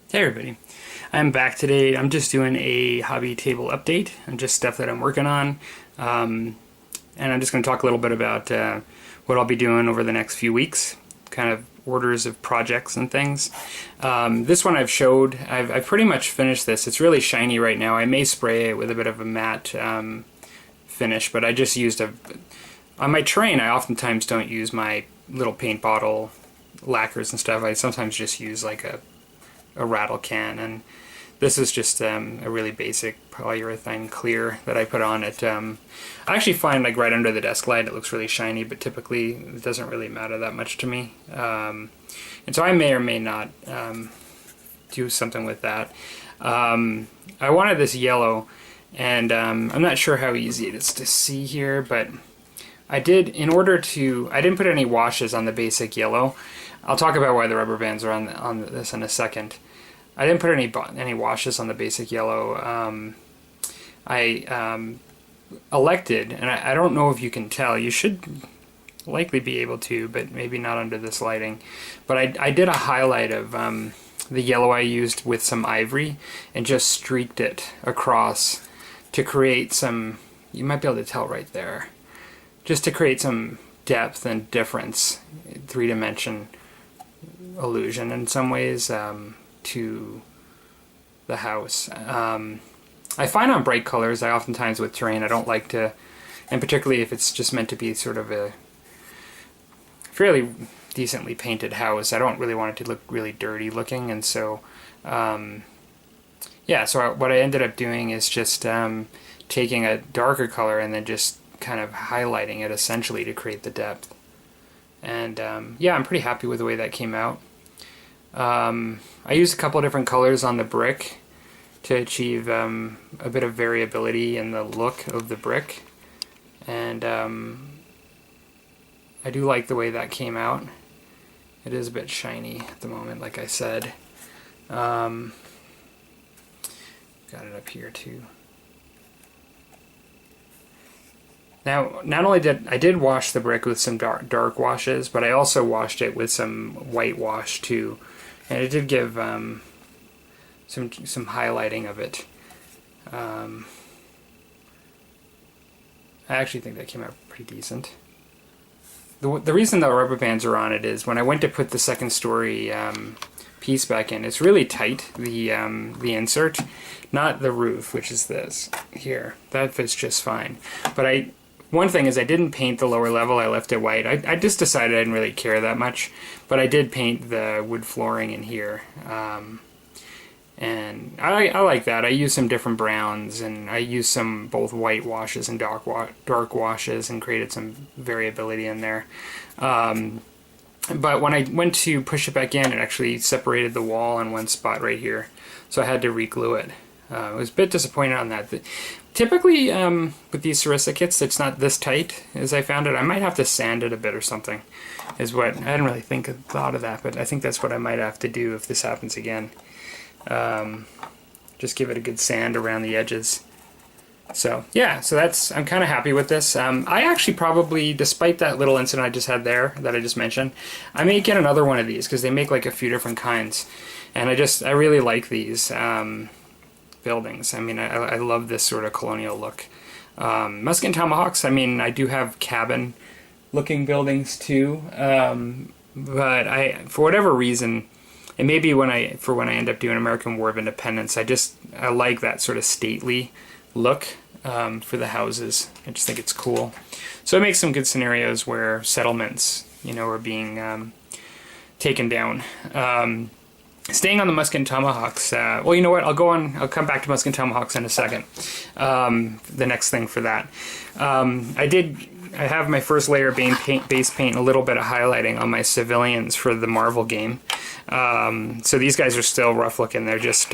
Hey everybody, I'm back today. I'm just doing a hobby table update and just stuff that I'm working on. And I'm just going to talk a little bit about what I'll be doing over the next few weeks, kind of orders of projects and things. This one I've pretty much finished this. It's really shiny right now. I may spray it with a bit of a matte finish, but I just used on my terrain I oftentimes don't use my little paint bottle lacquers and stuff. I sometimes just use like a rattle can, and this is just a really basic polyurethane clear that I put on it. I actually find like right under the desk light it looks really shiny, but typically it doesn't really matter that much to me. And so I may or may not do something with that. I wanted this yellow, and I'm not sure how easy it is to see here, but I didn't put any washes on the basic yellow. I'll talk about why the rubber bands are on this in a second. I didn't put any washes on the basic yellow. I elected, and I don't know if you can tell, you should likely be able to, but maybe not under this lighting. But I did a highlight of the yellow I used with some ivory and just streaked it across to create some, you might be able to tell right there, just to create some depth and difference, three-dimension illusion in some ways to the house. I find on bright colors, I oftentimes with terrain, I don't like to, and particularly if it's just meant to be sort of a fairly decently painted house, I don't really want it to look really dirty looking, and so yeah, so what I ended up doing is just taking a darker color and then just kind of highlighting it essentially to create the depth. And yeah, I'm pretty happy with the way that came out. I used a couple of different colors on the brick to achieve a bit of variability in the look of the brick, and I do like the way that came out. It is a bit shiny at the moment, like I said. Got it up here too. Now, not only did I wash the brick with some dark washes, but I also washed it with some white wash too, and it did give some highlighting of it. I actually think that came out pretty decent. The reason the rubber bands are on it is when I went to put the second story piece back in, it's really tight, the insert, not the roof, which is this here. That fits just fine. But one thing is I didn't paint the lower level, I left it white. I just decided I didn't really care that much, but I did paint the wood flooring in here. And I like that. I used some different browns, and I used some both white washes and dark washes and created some variability in there. But when I went to push it back in, it actually separated the wall in one spot right here, so I had to re-glue it. I was a bit disappointed on that. Typically, with these Sarissa kits, it's not this tight as I found it. I might have to sand it a bit or something, is what, I didn't really thought of that, but I think that's what I might have to do if this happens again. Just give it a good sand around the edges. So yeah, so I'm kind of happy with this. I actually probably, despite that little incident I just had there that I just mentioned, I may get another one of these because they make like a few different kinds, and I really like these buildings. I mean, I love this sort of colonial look. Musket and Tomahawks, I mean, I do have cabin looking buildings too, but for whatever reason, it may be when I end up doing American War of Independence, I like that sort of stately look for the houses. I just think it's cool. So it makes some good scenarios where settlements, are being taken down. Staying on the Musket and Tomahawks, well, you know what? I'll come back to Musket and Tomahawks in a second. The next thing for that, I have my first layer of base paint, a little bit of highlighting on my civilians for the Marvel game. So these guys are still rough looking. They're just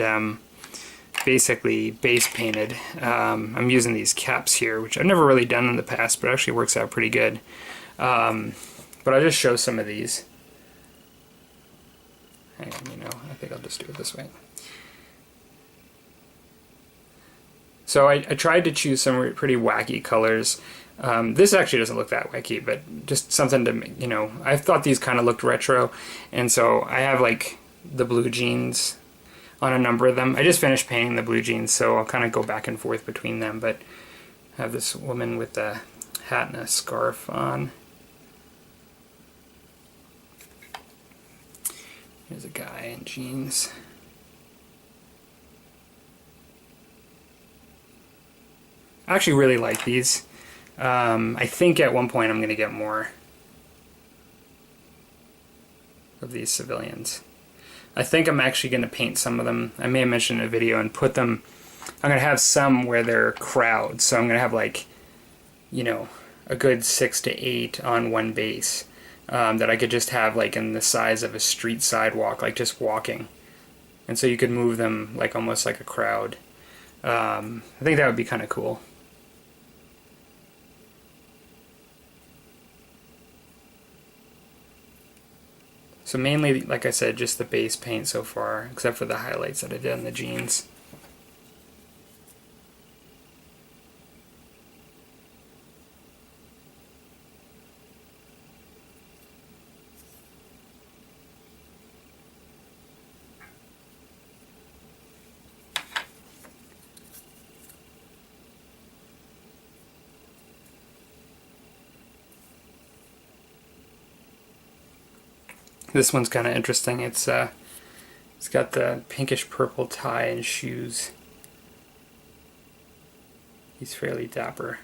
basically base painted. I'm using these caps here, which I've never really done in the past, but it actually works out pretty good. But I'll just show some of these. Hang on, I think I'll just do it this way. So I tried to choose some pretty wacky colors. This actually doesn't look that wacky, but just something to, I thought these kind of looked retro, and so I have like the blue jeans. on a number of them. I just finished painting the blue jeans, so I'll kind of go back and forth between them, but I have this woman with a hat and a scarf on. Here's a guy in jeans. I actually really like these. I think at one point I'm going to get more of these civilians. I think I'm actually going to paint some of them. I may have mentioned in a video and put them. I'm going to have some where they're crowds. So I'm going to have like, you know, a good 6 to 8 on one base that I could just have like in the size of a street sidewalk, like just walking. And so you could move them like almost like a crowd. I think that would be kind of cool. So mainly, like I said, just the base paint so far, except for the highlights that I did on the jeans. This one's kind of interesting. It's got the pinkish purple tie and shoes. He's fairly dapper.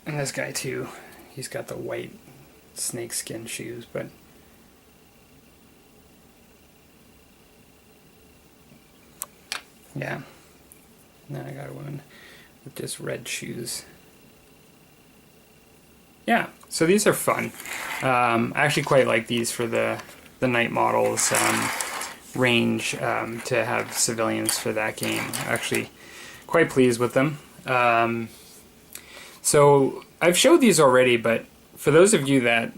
And this guy too. He's got the white snakeskin shoes, but yeah. And then I got one with just red shoes. Yeah, so these are fun. I actually quite like these for the night models range to have civilians for that game. Actually quite pleased with them. So I've showed these already, but for those of you that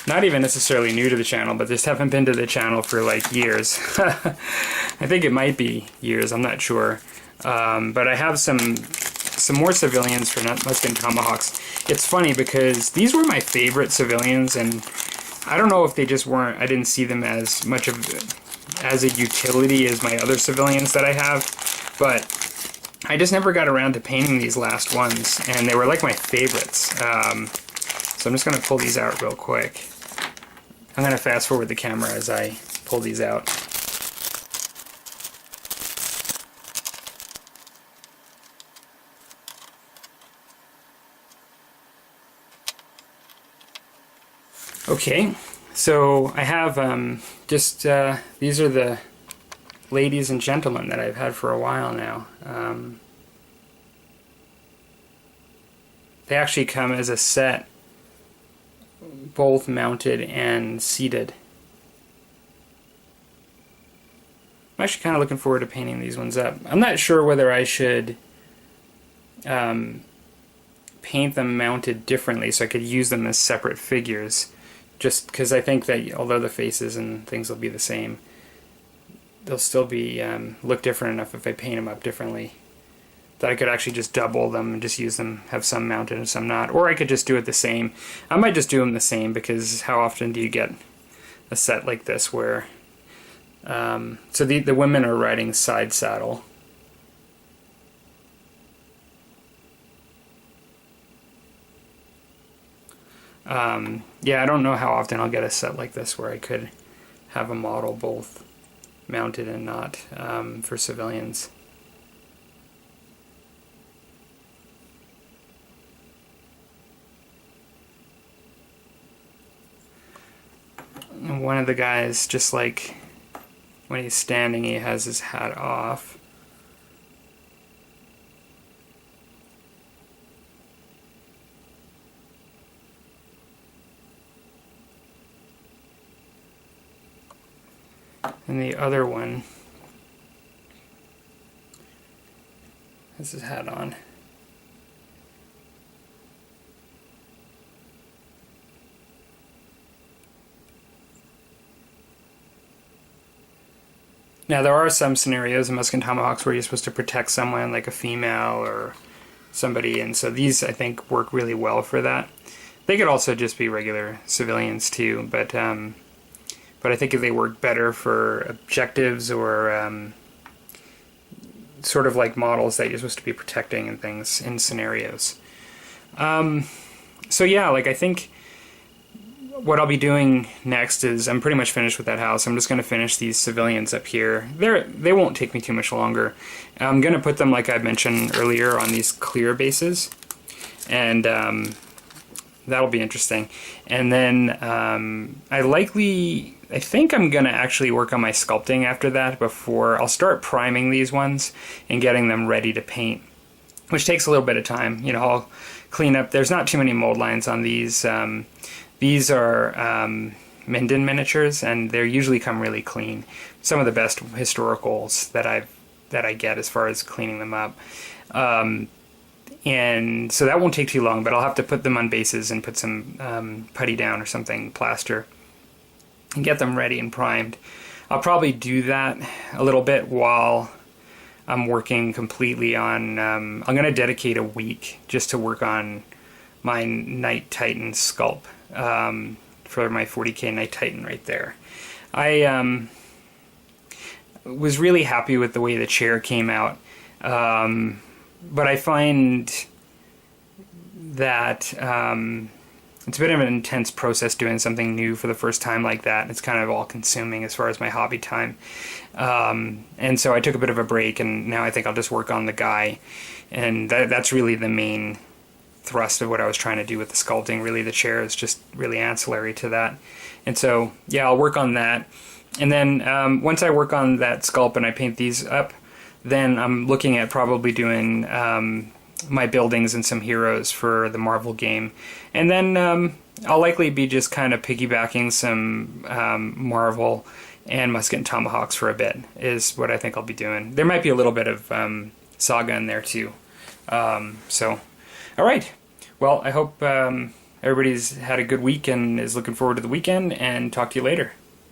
not even necessarily new to the channel, but just haven't been to the channel for like years. I think it might be years, I'm not sure. But I have some more civilians for Musket and Tomahawks. It's funny because these were my favorite civilians, and I don't know if they just weren't, I didn't see them as much of as a utility as my other civilians that I have, but I just never got around to painting these last ones, and they were like my favorites. So I'm just going to pull these out real quick. I'm going to fast forward the camera as I pull these out. Okay, so I have these are the ladies and gentlemen that I've had for a while now. They actually come as a set, both mounted and seated. I'm actually kind of looking forward to painting these ones up. I'm not sure whether I should paint them mounted differently so I could use them as separate figures. Just because I think that although the faces and things will be the same, they'll still be look different enough if I paint them up differently. That I could actually just double them and just use them, have some mounted and some not. Or I could just do it the same. I might just do them the same because how often do you get a set like this where... so the women are riding side saddle. Yeah, I don't know how often I'll get a set like this where I could have a model both mounted and not for civilians. And one of the guys, just like when he's standing, he has his hat off. And the other one has his hat on. Now there are some scenarios in Musket and Tomahawks where you're supposed to protect someone, like a female or somebody, and so these I think work really well for that. They could also just be regular civilians too, but but I think they work better for objectives or sort of like models that you're supposed to be protecting and things in scenarios. So yeah, like I think what I'll be doing next is I'm pretty much finished with that house. I'm just going to finish these civilians up here. They won't take me too much longer. I'm going to put them, like I mentioned earlier, on these clear bases, and that'll be interesting. And then I think I'm going to actually work on my sculpting after that before I'll start priming these ones and getting them ready to paint, which takes a little bit of time. You know, I'll clean up. There's not too many mold lines on these. These are Minden miniatures, and they usually come really clean. Some of the best historicals that I get as far as cleaning them up. And so that won't take too long, but I'll have to put them on bases and put some putty down or something, plaster, and get them ready and primed. I'll probably do that a little bit while I'm working completely on... I'm going to dedicate a week just to work on my Knight Titan sculpt for my 40k Knight Titan right there. I was really happy with the way the chair came out, but I find that it's a bit of an intense process doing something new for the first time like that. It's kind of all-consuming as far as my hobby time. And so I took a bit of a break, and now I think I'll just work on the guy. And that's really the main thrust of what I was trying to do with the sculpting. Really, the chair is just really ancillary to that. And so, yeah, I'll work on that. And then once I work on that sculpt and I paint these up, then I'm looking at probably doing my buildings and some heroes for the Marvel game. And then I'll likely be just kind of piggybacking some Marvel and Musket and Tomahawks for a bit, is what I think I'll be doing. There might be a little bit of Saga in there too. So, all right. Well, I hope everybody's had a good week and is looking forward to the weekend, and talk to you later.